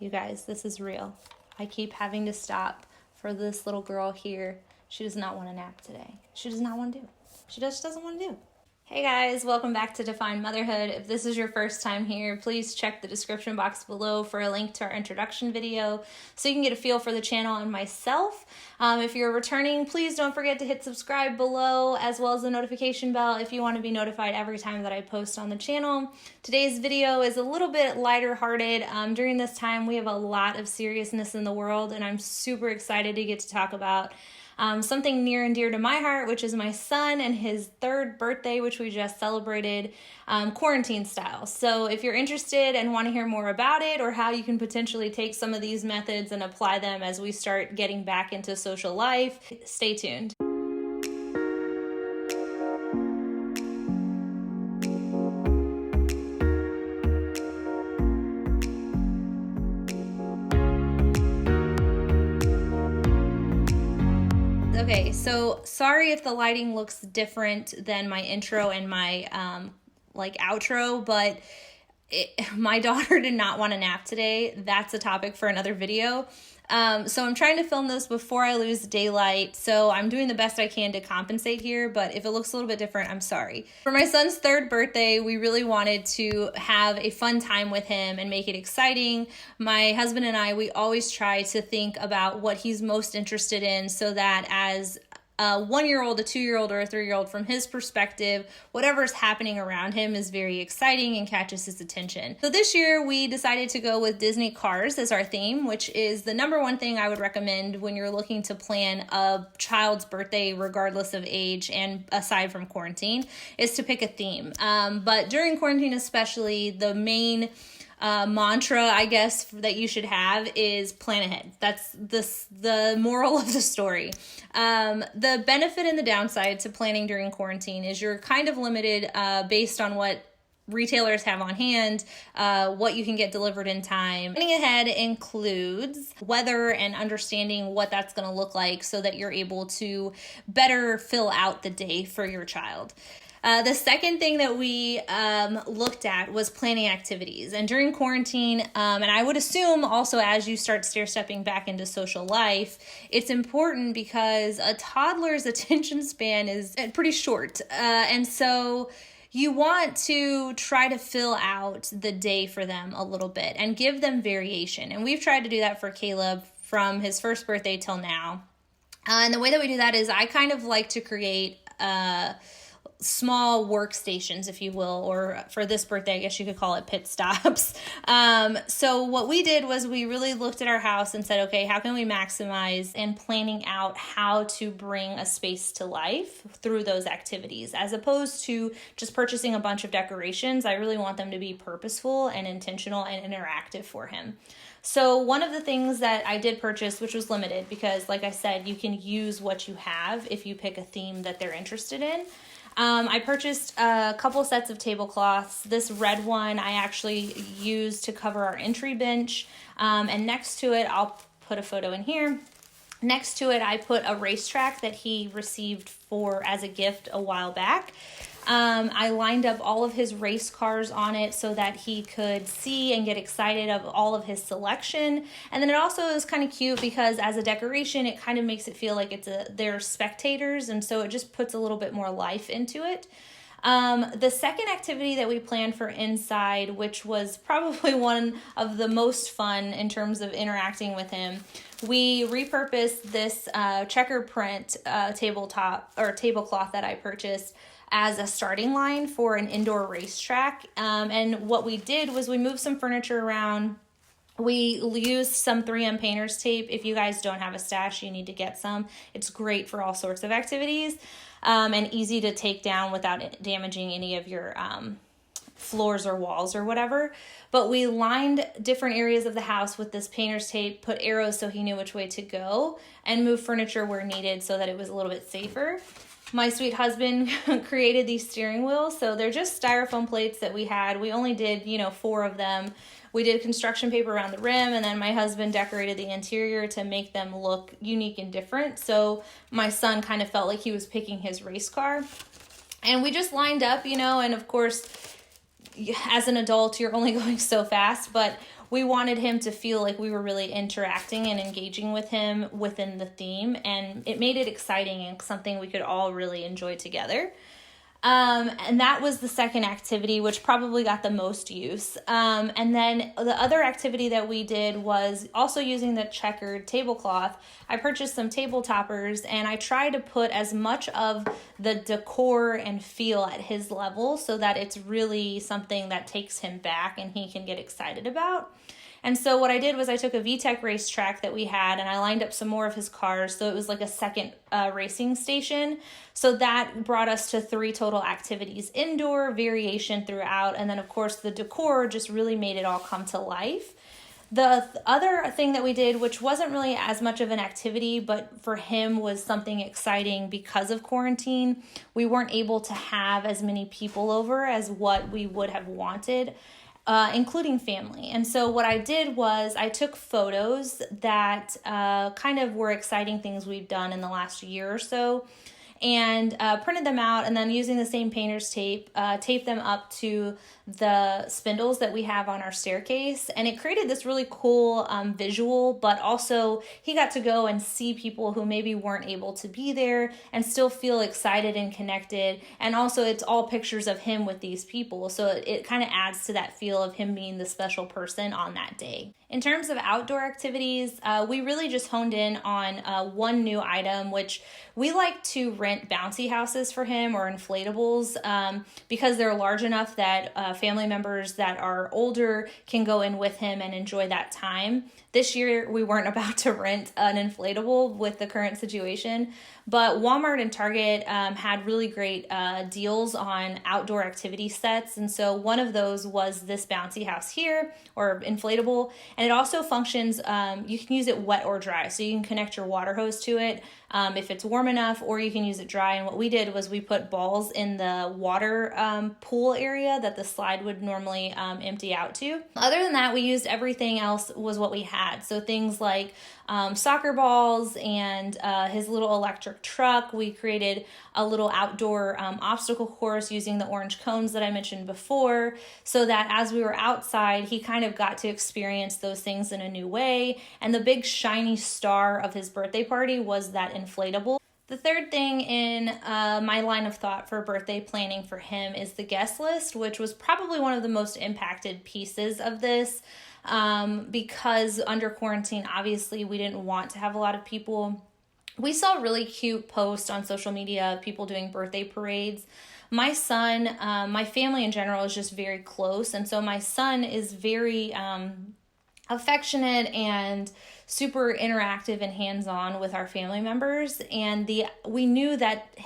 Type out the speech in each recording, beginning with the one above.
You guys, this is real. I keep having to stop for this little girl here. She does not want to nap today. She does not want to do it. She just doesn't want to do it. Hey guys, welcome back to Define Motherhood. If this is your first time here, please check the description box below for a link to our introduction video so you can get a feel for the channel and myself. If you're returning, please don't forget to hit subscribe below as well as the notification bell if you want to be notified every time that I post on the channel. Today's video is a little bit lighter hearted. During this time, we have a lot of seriousness in the world, and I'm super excited to get to talk about something near and dear to my heart, which is my son and his 3rd birthday, which we just celebrated quarantine style. So if you're interested and want to hear more about it or how you can potentially take some of these methods and apply them as we start getting back into social life, stay tuned. Okay, so sorry if the lighting looks different than my intro and my outro, but my daughter did not want to nap today. That's a topic for another video. So I'm trying to film this before I lose daylight, so I'm doing the best I can to compensate here, but if it looks a little bit different, I'm sorry. For my son's 3rd birthday, we really wanted to have a fun time with him and make it exciting. My husband and I, we always try to think about what he's most interested in so that as a 1-year-old, a 2-year-old, or a 3-year-old, from his perspective, whatever's happening around him is very exciting and catches his attention. So this year we decided to go with Disney Cars as our theme, which is the #1 thing I would recommend when you're looking to plan a child's birthday, regardless of age and aside from quarantine, is to pick a theme. But during quarantine especially, the main mantra, I guess, that you should have is plan ahead. That's the moral of the story. The benefit and the downside to planning during quarantine is you're kind of limited based on what retailers have on hand, what you can get delivered in time. Planning ahead includes weather and understanding what that's going to look like so that you're able to better fill out the day for your child. The second thing that we looked at was planning activities. And during quarantine, and I would assume also as you start stair-stepping back into social life, it's important because a toddler's attention span is pretty short. And so you want to try to fill out the day for them a little bit and give them variation. And we've tried to do that for Caleb from his 1st birthday till now. And the way that we do that is I kind of like to create small workstations, if you will, or for this birthday, I guess you could call it pit stops. So what we did was we really looked at our house and said, okay, how can we maximize and planning out how to bring a space to life through those activities, as opposed to just purchasing a bunch of decorations. I really want them to be purposeful and intentional and interactive for him. So one of the things that I did purchase, which was limited because, like I said, you can use what you have if you pick a theme that they're interested in. I purchased a couple sets of tablecloths. This red one I actually used to cover our entry bench. And next to it, I'll put a photo in here. Next to it, I put a racetrack that he received as a gift a while back. I lined up all of his race cars on it so that he could see and get excited of all of his selection. And then it also is kind of cute because as a decoration, it kind of makes it feel like they're spectators. And so it just puts a little bit more life into it. The second activity that we planned for inside, which was probably one of the most fun in terms of interacting with him, we repurposed this checker print tablecloth that I purchased as a starting line for an indoor racetrack. And what we did was we moved some furniture around. We used some 3M painter's tape. If you guys don't have a stash, you need to get some. It's great for all sorts of activities and easy to take down without damaging any of your floors or walls or whatever. But we lined different areas of the house with this painter's tape, put arrows so he knew which way to go, and moved furniture where needed so that it was a little bit safer. My sweet husband created these steering wheels. So they're just styrofoam plates that we had. We only did, 4 of them. We did construction paper around the rim, and then my husband decorated the interior to make them look unique and different. So my son kind of felt like he was picking his race car. And we just lined up, and of course, as an adult, you're only going so fast, but we wanted him to feel like we were really interacting and engaging with him within the theme, and it made it exciting and something we could all really enjoy together. And that was the second activity, which probably got the most use. And then the other activity that we did was also using the checkered tablecloth. I purchased some table toppers, and I tried to put as much of the decor and feel at his level so that it's really something that takes him back and he can get excited about. And so what I did was I took a VTEC racetrack that we had, and I lined up some more of his cars, so it was like a second racing station. So that brought us to 3 total activities: indoor, variation throughout, and then of course the decor just really made it all come to life. The other thing that we did, which wasn't really as much of an activity, but for him was something exciting because of quarantine, we weren't able to have as many people over as what we would have wanted. Including family. And so what I did was I took photos that kind of were exciting things we've done in the last year or so, and printed them out, and then using the same painter's tape, taped them up to the spindles that we have on our staircase. And it created this really cool visual, but also he got to go and see people who maybe weren't able to be there and still feel excited and connected. And also it's all pictures of him with these people. So it kind of adds to that feel of him being the special person on that day. In terms of outdoor activities, we really just honed in on one new item, which we like to rent bouncy houses for him, or inflatables, because they're large enough that family members that are older can go in with him and enjoy that time. This year, we weren't about to rent an inflatable with the current situation, but Walmart and Target had really great deals on outdoor activity sets. And so one of those was this bouncy house here, or inflatable. And it also functions, you can use it wet or dry. So you can connect your water hose to it if it's warm enough, or you can use it dry. And what we did was we put balls in the water pool area that the slide would normally empty out to. Other than that, we used everything else was what we had. So things like soccer balls and his little electric truck. We created a little outdoor obstacle course using the orange cones that I mentioned before, so that as we were outside, he kind of got to experience those things in a new way. And the big shiny star of his birthday party was that inflatable. The third thing in my line of thought for birthday planning for him is the guest list, which was probably one of the most impacted pieces of this. Because under quarantine, obviously, we didn't want to have a lot of people. We saw really cute posts on social media of people doing birthday parades. My son, my family in general is just very close. And so my son is very affectionate and super interactive and hands-on with our family members. And we knew that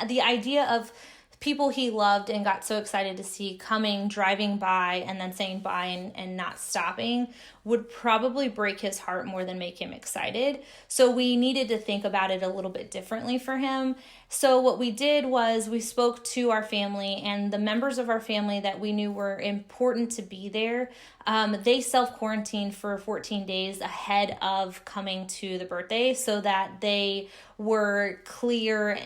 the idea of people he loved and got so excited to see coming, driving by, and then saying bye and not stopping would probably break his heart more than make him excited. So we needed to think about it a little bit differently for him. So what we did was we spoke to our family, and the members of our family that we knew were important to be there, they self-quarantined for 14 days ahead of coming to the birthday so that they were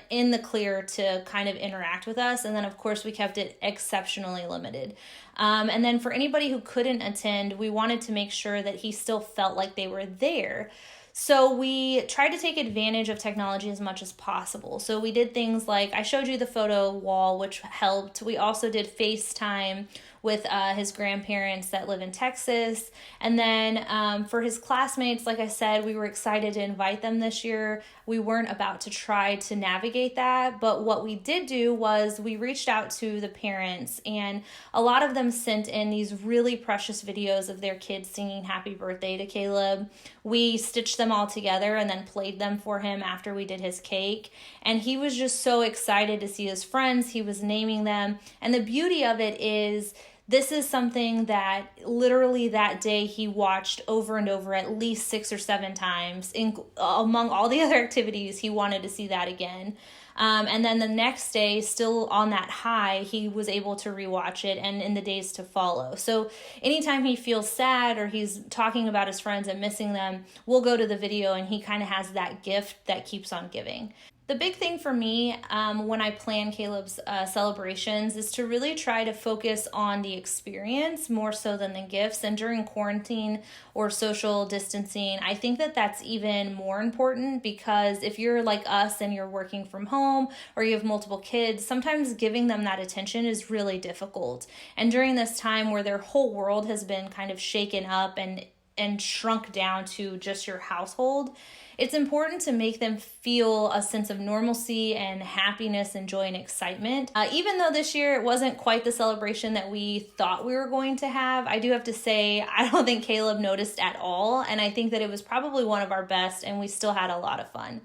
in the clear to kind of interact with us. And then of course we kept it exceptionally limited. And then for anybody who couldn't attend, we wanted to make sure that he still felt like they were there. So we tried to take advantage of technology as much as possible. So we did things like, I showed you the photo wall, which helped. We also did FaceTime with his grandparents that live in Texas. And then for his classmates, like I said, we were excited to invite them this year. We weren't about to try to navigate that, but what we did do was we reached out to the parents, and a lot of them sent in these really precious videos of their kids singing happy birthday to Caleb. We stitched them all together and then played them for him after we did his cake. And he was just so excited to see his friends. He was naming them. And the beauty of it is, this is something that literally that day he watched over and over at least 6 or 7 times. Among all the other activities, he wanted to see that again. And then the next day, still on that high, he was able to rewatch it, and in the days to follow. So anytime he feels sad or he's talking about his friends and missing them, we'll go to the video, and he kind of has that gift that keeps on giving. The big thing for me when I plan Caleb's celebrations is to really try to focus on the experience more so than the gifts. And during quarantine or social distancing, I think that that's even more important, because if you're like us and you're working from home or you have multiple kids, sometimes giving them that attention is really difficult. And during this time where their whole world has been kind of shaken up and shrunk down to just your household, it's important to make them feel a sense of normalcy and happiness and joy and excitement. Even though this year it wasn't quite the celebration that we thought we were going to have, I do have to say I don't think Caleb noticed at all, and I think that it was probably one of our best, and we still had a lot of fun.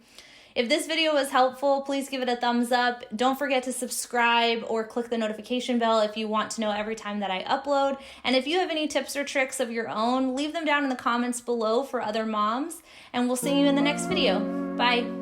If this video was helpful, please give it a thumbs up. Don't forget to subscribe or click the notification bell if you want to know every time that I upload. And if you have any tips or tricks of your own, leave them down in the comments below for other moms. And we'll see you in the next video. Bye.